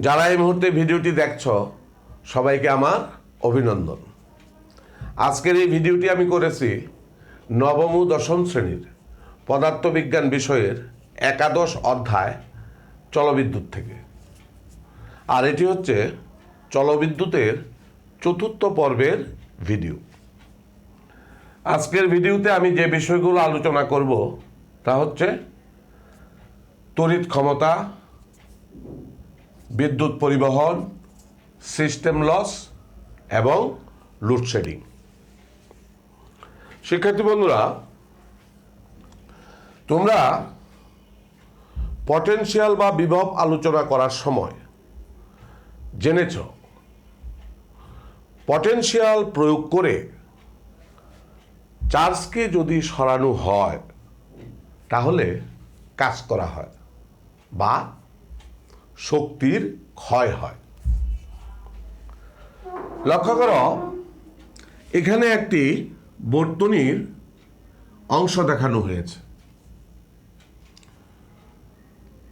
যারা এই মুহূর্তে ভিডিওটি দেখছো সবাইকে আমার অভিনন্দন। আজকের এই ভিডিওটি আমি করেছি নবম ও দশম শ্রেণীর পদার্থবিজ্ঞান বিষয়ের একাদশ অধ্যায় চলবিদ্যুৎ থেকে। আর এটি হচ্ছে চলবিদ্যুতের চতুর্থ পর্বের ভিডিও। আজকের ভিডিওতে আমি যে বিষয়গুলো আলোচনা করব তা হচ্ছে তড়িৎ ক্ষমতা, বিদ্যুৎ পরিবহন, সিস্টেম লস এবং লোডশেডিং। শিক্ষার্থী বন্ধুরা, তোমরা পটেনশিয়াল বা বিভব আলোচনা করার সময় জেনেছ পটেনশিয়াল প্রয়োগ করে চার্জকে যদি সরানো হয় তাহলে কাজ করা হয় বা শক্তির ক্ষয় হয়। লক্ষ্য করো, এখানে একটি বর্তনীর অংশ দেখানো হয়েছে,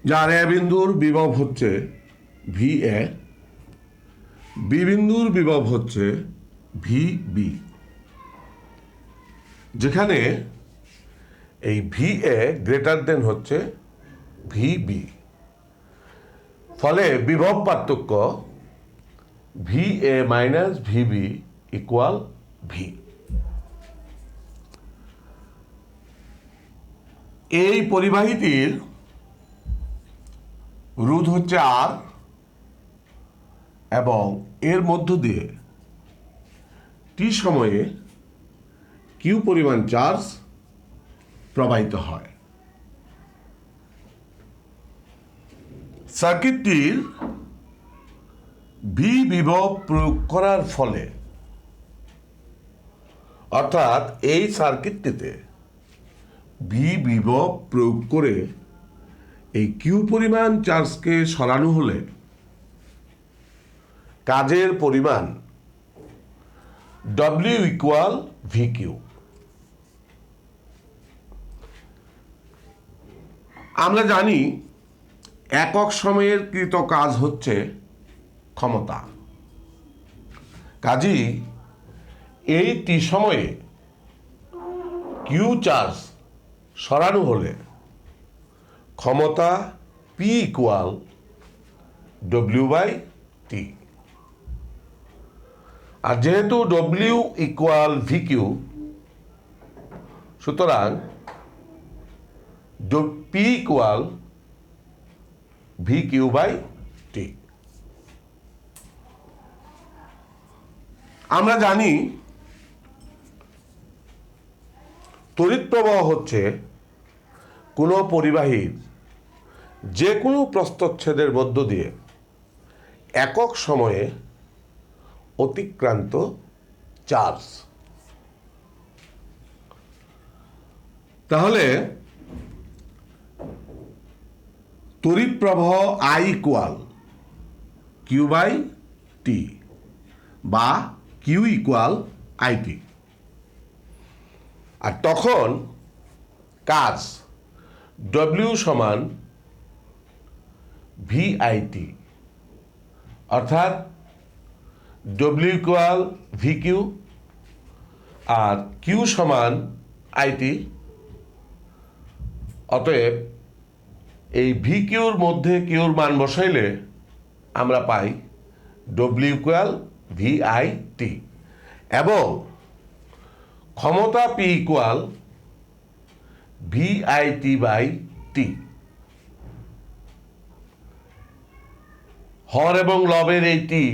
যার এ বিন্দুর বিভব হচ্ছে ভি এ, বি বিন্দুর বিভব হচ্ছে ভি বি, যেখানে এই ভি এ গ্রেটার দেন হচ্ছে ভি বি। ফলে বিভব পার্থক্য V A minus V B equal V. এই পরিবাহীটির রোধ হচ্ছে আর এবং এর মধ্য দিয়ে টি সময়ে কিউ পরিমাণ চার্জ প্রবাহিত হয়। সার্কিটটির ভি বিভব প্রয়োগ করার ফলে, অর্থাৎ এই সার্কিটটিতে ভি বিভব প্রয়োগ করে এই কিউ পরিমাণ চার্জকে সরানো হলে কাজের পরিমাণ ডব্লিউ ইকুয়াল ভি কিউ। আমরা জানি একক সময়ের কৃত কাজ হচ্ছে ক্ষমতা। কাজেই এই টি সময়ে কিউ চার্জ সরানো হলে ক্ষমতা P equal W by T. আর যেহেতু ডব্লিউ ইকুয়াল ভি কিউ, সুতরাং P equal V Q by T. আমরা জানি তড়িৎ প্রবাহ হচ্ছে কোনো পরিবাহীর যে কোনো প্রস্থচ্ছেদের মধ্য দিয়ে একক সময়ে অতিক্রান্ত চার্জ। তাহলে তড়িৎ প্রবাহ আই ইকুয়াল কিউ বাই টি বা কিউ ইকুয়াল আইটি। আর তখন কাজ ডব্লিউ সমান ভিআইটি, অর্থাৎ ডব্লিউ ইকুয়াল ভি কিউ আর কিউ সমান আইটি। অতএব এই ভি কিউর মধ্যে কিউর মান বসাইলে আমরা পাই W equal V I T এবং ক্ষমতা P equal V I T by T. হর এবং লবের এই টি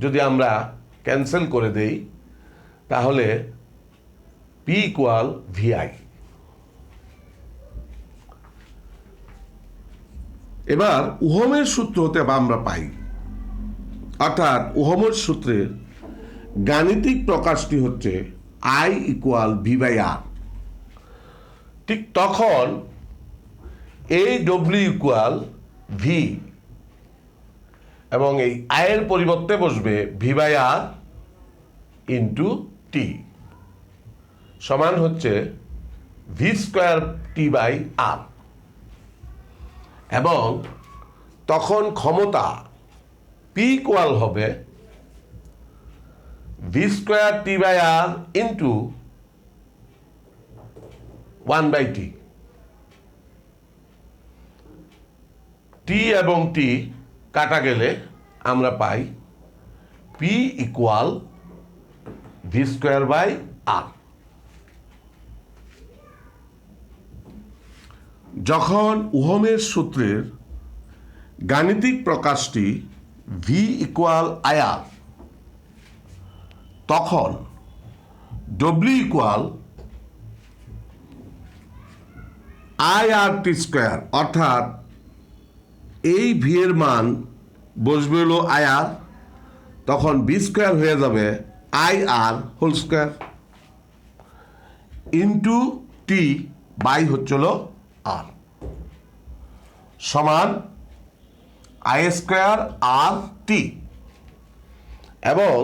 যদি আমরা ক্যান্সেল করে দেই তাহলে পি ইকুয়াল ভিআই। এবার ওহমের সূত্র হতে আমরা পাই, অর্থাৎ ওহমের সূত্রের গাণিতিক প্রকাশটি হচ্ছে আই ইকুয়াল ভি বাই আর। ঠিক তখন এই ডব্লিউ ইকুয়াল ভি এবং এই আয়ের পরিবর্তে বসবে V by R into T সমান হচ্ছে V square T by R. এবং তখন ক্ষমতা পি ইকুয়াল হবে V square T by R into 1/t। T এবং টি কাটা গেলে আমরা পাই P equal V square by R. যখন ওহমের সূত্রের গাণিতিক প্রকাশটি ভি ইকুয়াল আইআর, তখন ডব্লিউ ইকুয়াল আইআরটি স্কোয়ার, অর্থাৎ এই ভি এর মান বসবে হলো আইআর, তখন বি স্কোয়ার হয়ে যাবে I R whole square into T by হচ্ছিল আর সমান আই স্কোয়ার আর টি। এবং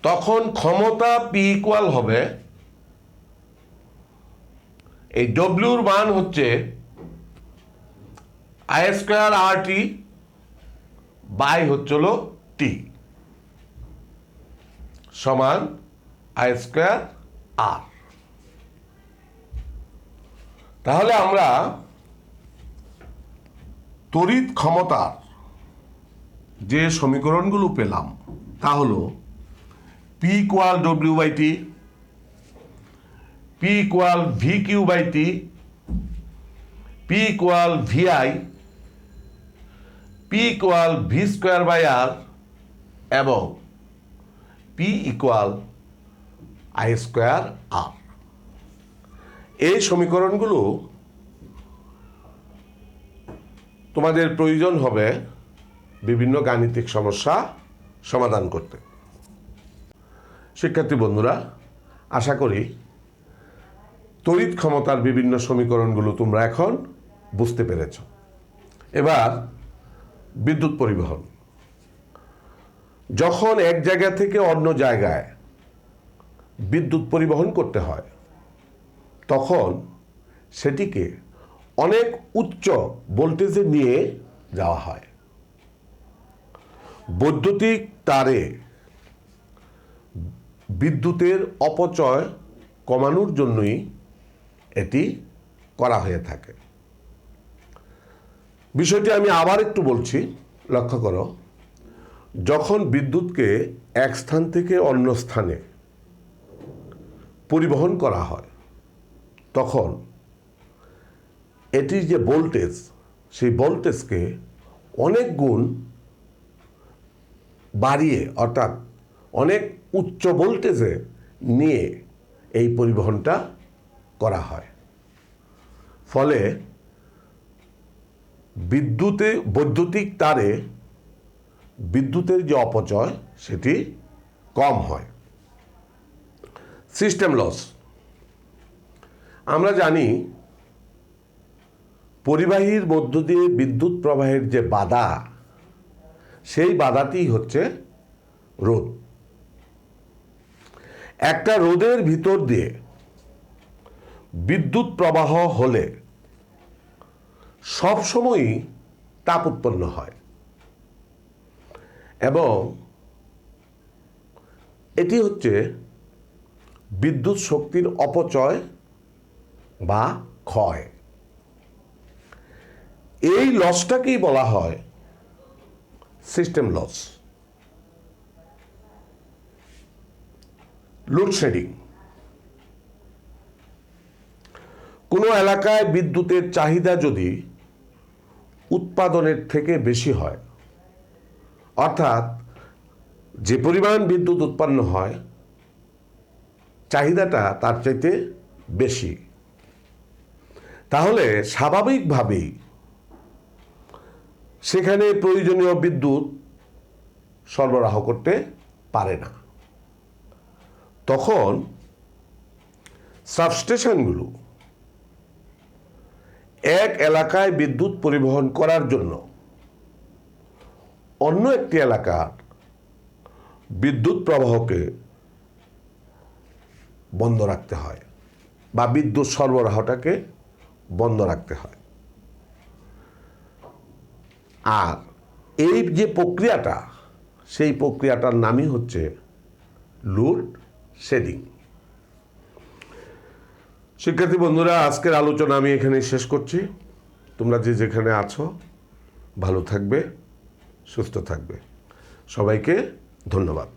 তখন ক্ষমতা পি ইকুয়াল হবে, এই ডব্লিউর মান হচ্ছে I square R T by হচ্ছিল টি সমান আই স্কোয়ার আর। তাহলে আমরা তড়িৎ ক্ষমতার যে সমীকরণগুলো পেলাম তা হলো P equal W by T, P equal V Q by T, P equal V I, P equal V square by R এবং P equal I square R. এই সমীকরণগুলো তোমাদের প্রয়োজন হবে বিভিন্ন গাণিতিক সমস্যা সমাধান করতে। শিক্ষার্থী বন্ধুরা, আশা করি তড়িৎ ক্ষমতার বিভিন্ন সমীকরণগুলো তোমরা এখন বুঝতে পেরেছ। এবার বিদ্যুৎ পরিবহন। যখন এক জায়গা থেকে অন্য জায়গায় বিদ্যুৎ পরিবহন করতে হয় তখন সেটিকে অনেক উচ্চ ভোল্টেজে নিয়ে যাওয়া হয়। বৈদ্যুতিক তারে বিদ্যুতের অপচয় কমানোর জন্যই এটি করা হয়ে থাকে। বিষয়টি আমি আবার একটু বলছি, লক্ষ্য করো। যখন বিদ্যুৎকে এক স্থান থেকে অন্য স্থানে পরিবহন করা হয় তখন এটির যে ভোল্টেজ, সেই ভোল্টেজকে অনেক গুণ বাড়িয়ে, অর্থাৎ অনেক উচ্চ ভোল্টেজে নিয়ে এই পরিবহনটা করা হয়। ফলে বৈদ্যুতিক তারে বিদ্যুতের যে অপচয় সেটি কম হয়। System loss. আমরা জানি পরিবাহীর মধ্য দিয়ে বিদ্যুৎ প্রবাহের যে বাধা, সেই বাধাটি হচ্ছে রোধ। একটা রোধের ভিতর দিয়ে বিদ্যুৎ প্রবাহ হলে সবসময়ই তাপ উৎপন্ন হয় এবং এটি হচ্ছে বিদ্যুৎ শক্তির অপচয় বা ক্ষয়। এই লসটাকেই বলা হয় সিস্টেম লস। লোডশেডিং। কোনো এলাকায় বিদ্যুতের চাহিদা যদি উৎপাদনের থেকে বেশি হয়, অর্থাৎ যে পরিমাণ বিদ্যুৎ উৎপন্ন হয় চাহিদাটা তার চাইতে বেশি, তাহলে স্বাভাবিকভাবেই সেখানে প্রয়োজনীয় বিদ্যুৎ সরবরাহ করতে পারে না। তখন সাবস্টেশনগুলো এক এলাকায় বিদ্যুৎ পরিবহন করার জন্য অন্য একটি এলাকার বিদ্যুৎ প্রবাহকে বন্ধ রাখতে হয় বা বিদ্যুৎ সরবরাহটাকে বন্ধ রাখতে হয়। আর এই যে প্রক্রিয়াটা, সেই প্রক্রিয়াটার নামই হচ্ছে লোড শেডিং। শিক্ষার্থী বন্ধুরা, আজকের আলোচনা আমি এখানে শেষ করছি। তোমরা যে যেখানে আছো ভালো থাকবে, সুস্থ থাকবে। সবাইকে ধন্যবাদ।